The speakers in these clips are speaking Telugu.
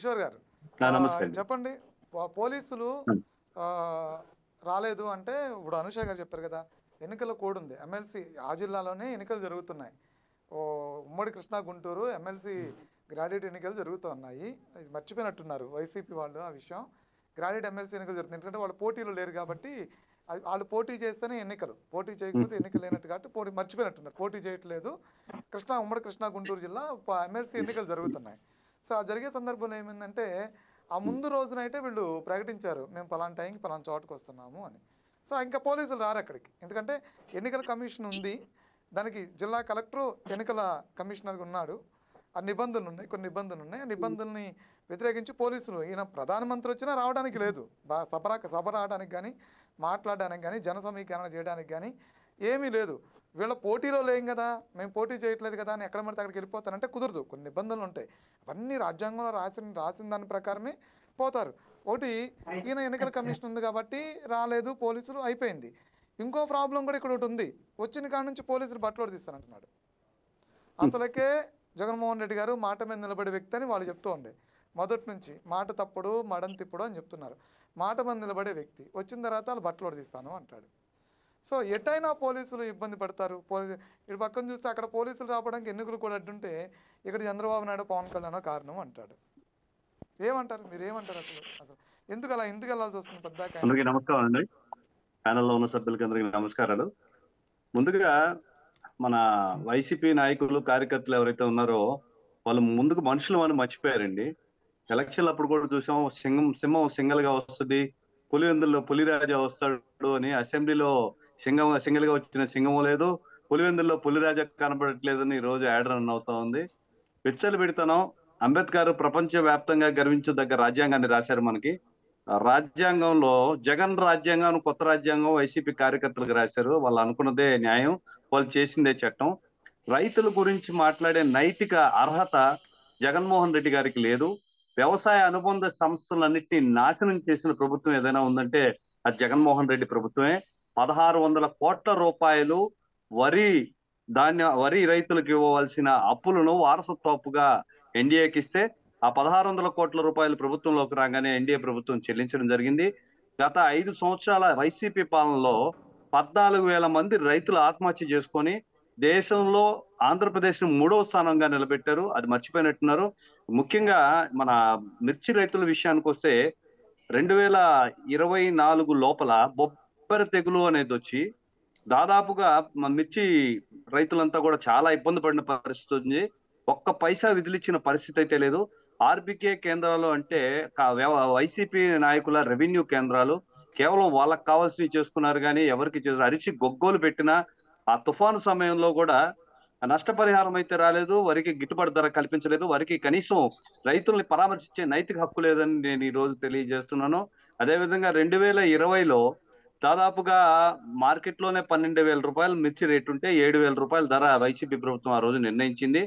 కిషోర్ గారు నమస్తే అండి. చెప్పండి. పోలీసులు హ్మ్. రాలేదు అంటే ఇప్పుడు అనుష గారు చెప్పారు కదా, ఎన్నికల కోడ్ ఉంది. ఎమ్మెల్సీ ఆ జిల్లాలోనే ఎన్నికలు జరుగుతున్నాయి. ఉమ్మడి కృష్ణా గుంటూరు ఎమ్మెల్సీ గ్రాడ్యుయేట్ ఎన్నికలు జరుగుతున్నాయి. ఇది మర్చిపోయినట్టున్నారు వైసీపీ వాళ్ళు ఆ విషయం. గ్రాడ్యుయేట్ ఎమ్మెల్సీ ఎన్నికలు జరుగుతుంది, ఎందుకంటే వాళ్ళు పోటీలో లేరు కాబట్టి. వాళ్ళు పోటీ చేస్తేనే ఎన్నికలు, పోటీ చేయకపోతే ఎన్నికలు లేనట్టు కాబట్టి పోటీ మర్చిపోయినట్టున్నారు. పోటీ చేయట్లేదు. ఉమ్మడి కృష్ణా గుంటూరు జిల్లా ఎమ్మెల్సీ ఎన్నికలు జరుగుతున్నాయి. సో ఆ జరిగే సందర్భంలో ఏమైందంటే, ఆ ముందు రోజునైతే వీళ్ళు ప్రకటించారు, మేము పలానా టైంకి పలానా చోటుకు వస్తున్నాము అని. సో ఇంకా పోలీసులు రారు అక్కడికి, ఎందుకంటే ఎన్నికల కమిషన్ ఉంది, దానికి జిల్లా కలెక్టరు ఎన్నికల కమిషనర్ ఉన్నాడు. ఆ నిబంధనలు ఉన్నాయి, కొన్ని నిబంధనలు ఉన్నాయి. ఆ నిబంధనల్ని వ్యతిరేకించి పోలీసులు, ఈయన ప్రధానమంత్రి వచ్చినా రావడానికి లేదు, సభ రావడానికి కానీ, మాట్లాడడానికి కానీ, జన సమీకరణ చేయడానికి కానీ ఏమీ లేదు. వీళ్ళ పోటీలో లేం కదా, మేము పోటీ చేయట్లేదు కదా అని ఎక్కడ పడితే అక్కడికి వెళ్ళిపోతారంటే కుదరదు, కొన్ని నిబంధనలు ఉంటాయి. అవన్నీ రాజ్యాంగంలో రాసిన దాని ప్రకారమే పోతారు. ఒకటి, ఈయన ఎన్నికల కమిషన్ ఉంది కాబట్టి రాలేదు, పోలీసులు అయిపోయింది. ఇంకో ప్రాబ్లం కూడా ఇక్కడ ఒకటి ఉంది. వచ్చిన కాడ నుంచి పోలీసులు బట్టలోడు తీస్తానంటున్నాడు. అసలుకే జగన్మోహన్ రెడ్డి గారు మాట మీద నిలబడే వ్యక్తి అని వాళ్ళు చెప్తూ ఉండే మొదటి నుంచి. మాట తప్పుడు మడం తిప్పుడు అని చెప్తున్నారు. మాట మీద నిలబడే వ్యక్తి వచ్చిన తర్వాత వాళ్ళు బట్టలోడు తీస్తాను అంటాడు. సో ఎటైనా పోలీసులు ఇబ్బంది పడతారు. ఇటు పక్కన చూస్తే అక్కడ పోలీసులు రావడానికి ఎన్నికలు కూడా అడ్డుంటే, ఇక్కడ చంద్రబాబు నాయుడు పవన్ కళ్యాణ్ కారణం అంటాడు. ఏమంటారు, మీరు ఏమంటారు? అసలు ఎందుకు వెళ్ళాల్సి వస్తుంది పెద్దాక? అందరికీ నమస్కారం అండి. ప్యానెల్లో ఉన్న సభ్యులకి అందరికీ నమస్కారాలు. ముందుగా మన వైసీపీ నాయకులు, కార్యకర్తలు ఎవరైతే ఉన్నారో వాళ్ళు ముందుకు మనుషులు అని మర్చిపోయారండి. ఎలక్షన్లు అప్పుడు కూడా చూసాం, సింహం సింగల్ గా వస్తుంది, పులివెందుల్లో పులిరాజా వస్తాడు అని. అసెంబ్లీలో సింగల్ గా వచ్చిన సింగం లేదు, పులివెందుల్లో పులిరాజా కనపడట్లేదని ఈ రోజు యాడ్ రన్ అవుతా ఉంది. విచ్చలు పెడతాం. అంబేద్కర్ ప్రపంచ వ్యాప్తంగా గర్వించదగ్గ రాజ్యాంగాన్ని రాశారు మనకి. రాజ్యాంగంలో జగన్ రాజ్యాంగం, కొత్త రాజ్యాంగం వైసీపీ కార్యకర్తలకు రాశారు. వాళ్ళు అనుకున్నదే న్యాయం, వాళ్ళు చేసిందే చట్టం. రైతుల గురించి మాట్లాడే నైతిక అర్హత జగన్మోహన్ రెడ్డి గారికి లేదు. వ్యవసాయ అనుబంధ సంస్థలన్నింటినీ నాశనం చేసిన ప్రభుత్వం ఏదైనా ఉందంటే అది జగన్మోహన్ రెడ్డి ప్రభుత్వమే. 1600 కోట్ల రూపాయలు వరి రైతులకు ఇవ్వవలసిన అప్పులను వారసత్వ అప్పుగా ఎన్డీఏకి ఇస్తే, ఆ 1600 కోట్ల రూపాయలు ప్రభుత్వంలోకి రాగానే ఎన్డీఏ ప్రభుత్వం చెల్లించడం జరిగింది. గత 5 సంవత్సరాల వైసీపీ పాలనలో 14,000 మంది రైతులు ఆత్మహత్య చేసుకొని దేశంలో ఆంధ్రప్రదేశ్ 3వ స్థానంగా నిలబెట్టారు. అది మర్చిపోయినట్టున్నారు. ముఖ్యంగా మన మిర్చి రైతుల విషయానికి వస్తే 2024 లోపల బొబ్బర తెగులు అనేది వచ్చి దాదాపుగా మిర్చి రైతులంతా కూడా చాలా ఇబ్బంది పడిన పరిస్థితి ఉంది. ఒక్క పైసా విధులిచ్చిన పరిస్థితి అయితే లేదు. ఆర్బికే కేంద్రాలు అంటే వైసీపీ నాయకుల రెవెన్యూ కేంద్రాలు కేవలం వాళ్ళకి కావాల్సినవి చేసుకున్నారు, కానీ ఎవరికి అరిచి గొగ్గోలు పెట్టినా ఆ తుఫాను సమయంలో కూడా నష్టపరిహారం అయితే రాలేదు, వరికి గిట్టుబాటు ధర కల్పించలేదు, వరికి కనీసం రైతుల్ని పరామర్శించే నైతిక హక్కు లేదని నేను ఈ రోజు తెలియజేస్తున్నాను. అదేవిధంగా 2020లో దాదాపుగా మార్కెట్ లోనే 12,000 రూపాయలు మిర్చి రేటు ఉంటే 7,000 రూపాయల ధర వైసీపీ ప్రభుత్వం ఆ రోజు నిర్ణయించింది.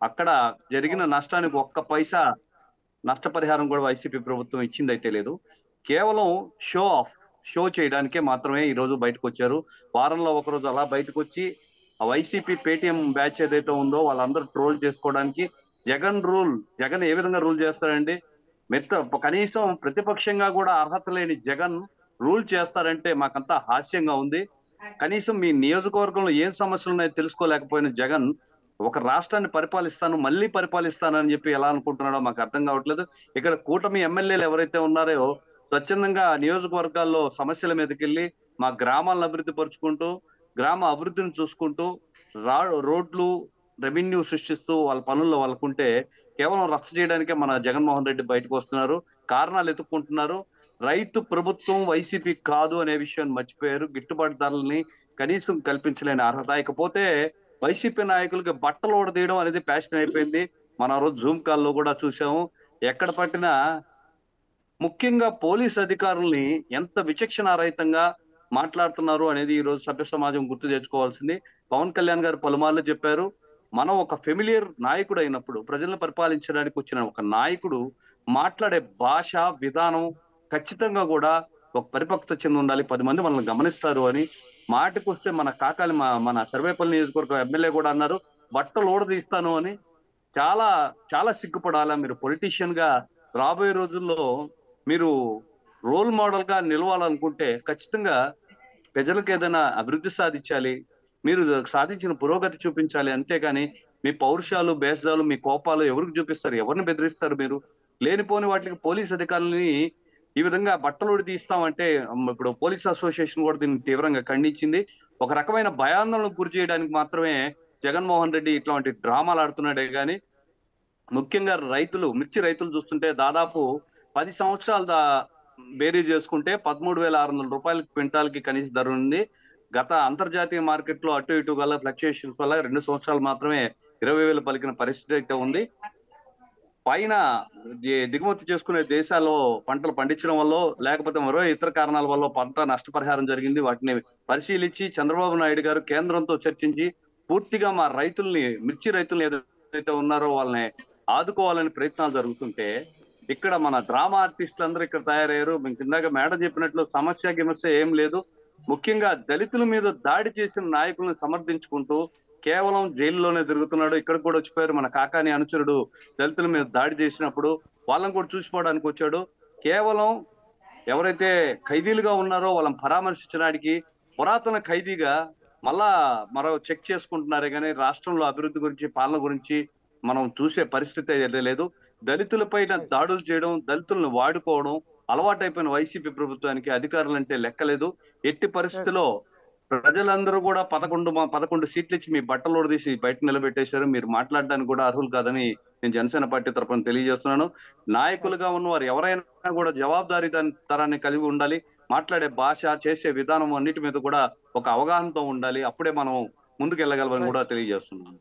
అక్కడ జరిగిన నష్టానికి ఒక్క పైసా నష్టపరిహారం కూడా వైసీపీ ప్రభుత్వం ఇచ్చింది అయితే లేదు. కేవలం షో చేయడానికే మాత్రమే ఈ రోజు బయటకు వచ్చారు. వారంలో ఒకరోజు అలా బయటకు వచ్చి ఆ వైసీపీ పేటిఎం బ్యాచ్ ఏదైతే ఉందో వాళ్ళందరూ ట్రోల్ చేసుకోవడానికి, జగన్ ఏ విధంగా రూల్ చేస్తారండి? కనీసం ప్రతిపక్షంగా కూడా అర్హత లేని జగన్ రూల్ చేస్తారంటే మాకంతా హాస్యంగా ఉంది. కనీసం మీ నియోజకవర్గంలో ఏం సమస్యలు ఉన్నాయో తెలుసుకోలేకపోయిన జగన్ ఒక రాష్ట్రాన్ని మళ్ళీ పరిపాలిస్తానని చెప్పి ఎలా అనుకుంటున్నాడో మాకు అర్థం కావట్లేదు. ఇక్కడ కూటమి ఎమ్మెల్యేలు ఎవరైతే ఉన్నారో స్వచ్ఛందంగా నియోజకవర్గాల్లో సమస్యల మీదకెళ్ళి మా గ్రామాలను అభివృద్ధి పరుచుకుంటూ, గ్రామ అభివృద్ధిని చూసుకుంటూ, రోడ్లు, రెవెన్యూ సృష్టిస్తూ వాళ్ళ పనుల్లో వాళ్ళకుంటే కేవలం రక్ష చేయడానికే మన జగన్మోహన్ రెడ్డి బయటకు వస్తున్నారు, కారణాలు ఎత్తుక్కుంటున్నారు. రైతు ప్రభుత్వం వైసీపీ కాదు అనే విషయాన్ని మర్చిపోయారు. గిట్టుబాటు ధరల్ని కనీసం కల్పించలేని అర్హత. ఇకపోతే వైసీపీ నాయకులకి బట్టలు ఊడదీయడం అనేది ప్యాషన్ అయిపోయింది. మన రోజు జూమ్ కాల్లో కూడా చూసాము. ఎక్కడ పట్టినా ముఖ్యంగా పోలీస్ అధికారుల్ని ఎంత విచక్షణారహితంగా మాట్లాడుతున్నారు అనేది ఈ రోజు సభ్య సమాజం గుర్తు తెచ్చుకోవాల్సింది. పవన్ కళ్యాణ్ గారు పలుమార్లు చెప్పారు, మనం ఒక ఫెమిలియర్ నాయకుడు అయినప్పుడు, ప్రజలను పరిపాలించడానికి వచ్చిన ఒక నాయకుడు మాట్లాడే భాష విధానం ఖచ్చితంగా కూడా ఒక పరిపక్వత చెంది ఉండాలి, 10 మంది మనల్ని గమనిస్తారు అని. మాటకు వస్తే మన కాకాలి మన సర్వేపల్లి నియోజకవర్గం ఎమ్మెల్యే కూడా అన్నారు, బట్టలు ఊడదీస్తాను అని. చాలా చాలా సిగ్గుపడాలా. మీరు పొలిటీషియన్ గా రాబోయే రోజుల్లో మీరు రోల్ మోడల్ గా నిలవాలనుకుంటే ఖచ్చితంగా ప్రజలకు ఏదైనా అభివృద్ధి సాధించాలి, మీరు సాధించిన పురోగతి చూపించాలి. అంతేగాని మీ పౌరుషాలు, భేషజాలు, మీ కోపాలు ఎవరికి చూపిస్తారు? ఎవరిని బెదిరిస్తారు మీరు? లేనిపోని వాటికి పోలీస్ అధికారులని ఈ విధంగా బట్టలుడి తీస్తామంటే ఇప్పుడు పోలీస్ అసోసియేషన్ కూడా దీన్ని తీవ్రంగా ఖండించింది. ఒక రకమైన భయాందోళనకు గురి చేయడానికి మాత్రమే జగన్మోహన్ రెడ్డి ఇట్లాంటి డ్రామాలు ఆడుతున్నాడే గాని ముఖ్యంగా రైతులు, మిర్చి రైతులు చూస్తుంటే దాదాపు 10 సంవత్సరాల బేరీజ్ చేసుకుంటే 13,600 రూపాయల క్వింటాల్కి కనీస ధర ఉంది. గత అంతర్జాతీయ మార్కెట్లో అటు ఇటు గల ఫ్లక్చుయేషన్స్ వల్ల 2 సంవత్సరాలు మాత్రమే 20,000 పలికిన పరిస్థితి అయితే ఉంది. పైన దిగుమతి చేసుకునే దేశాల్లో పంటలు పండించడం వల్ల లేకపోతే మరో ఇతర కారణాల వల్ల పంట నష్టపరిహారం జరిగింది. వాటిని పరిశీలించి చంద్రబాబు నాయుడు గారు కేంద్రంతో చర్చించి పూర్తిగా మా రైతుల్ని, మిర్చి రైతుల్ని ఏదైతే ఉన్నారో వాళ్ళని ఆదుకోవాలని ప్రయత్నాలు జరుగుతుంటే ఇక్కడ మన డ్రామా ఆర్టిస్టులు అందరూ ఇక్కడ తయారయ్యారు. మీకు ఇందాక మేడం చెప్పినట్లు సమస్య విమర్శ ఏం లేదు. ముఖ్యంగా దళితుల మీద దాడి చేసిన నాయకులను సమర్థించుకుంటూ కేవలం జైల్లోనే తిరుగుతున్నాడు. ఇక్కడ కూడా వచ్చిపోయారు. మన కాకాని అనుచరుడు దళితుల మీద దాడి చేసినప్పుడు వాళ్ళని కూడా చూసిపోవడానికి వచ్చాడు. కేవలం ఎవరైతే ఖైదీలుగా ఉన్నారో వాళ్ళని పరామర్శించడానికి పురాతన ఖైదీగా మళ్ళా మరో చెక్ చేసుకుంటున్నారే కానీ రాష్ట్రంలో అభివృద్ధి గురించి, పాలన గురించి మనం చూసే పరిస్థితి అయితే లేదు. దళితులపైన దాడులు చేయడం, దళితులను వాడుకోవడం అలవాటైపోయిన వైసీపీ ప్రభుత్వానికి అధికారులంటే లెక్కలేదు. ఎట్టి పరిస్థితిలో ప్రజలందరూ కూడా 11 సీట్లు ఇచ్చి మీ బట్టలు తీసి బయట నిలబెట్టేశారు. మీరు మాట్లాడడానికి కూడా అర్హులు కాదని నేను జనసేన పార్టీ తరఫున తెలియజేస్తున్నాను. నాయకులుగా ఉన్నవారు ఎవరైనా కూడా జవాబుదారీ తరాన్ని కలిగి ఉండాలి. మాట్లాడే భాష, చేసే విధానం అన్నిటి మీద కూడా ఒక అవగాహనతో ఉండాలి. అప్పుడే మనం ముందుకు వెళ్ళగలమని కూడా తెలియజేస్తున్నాను.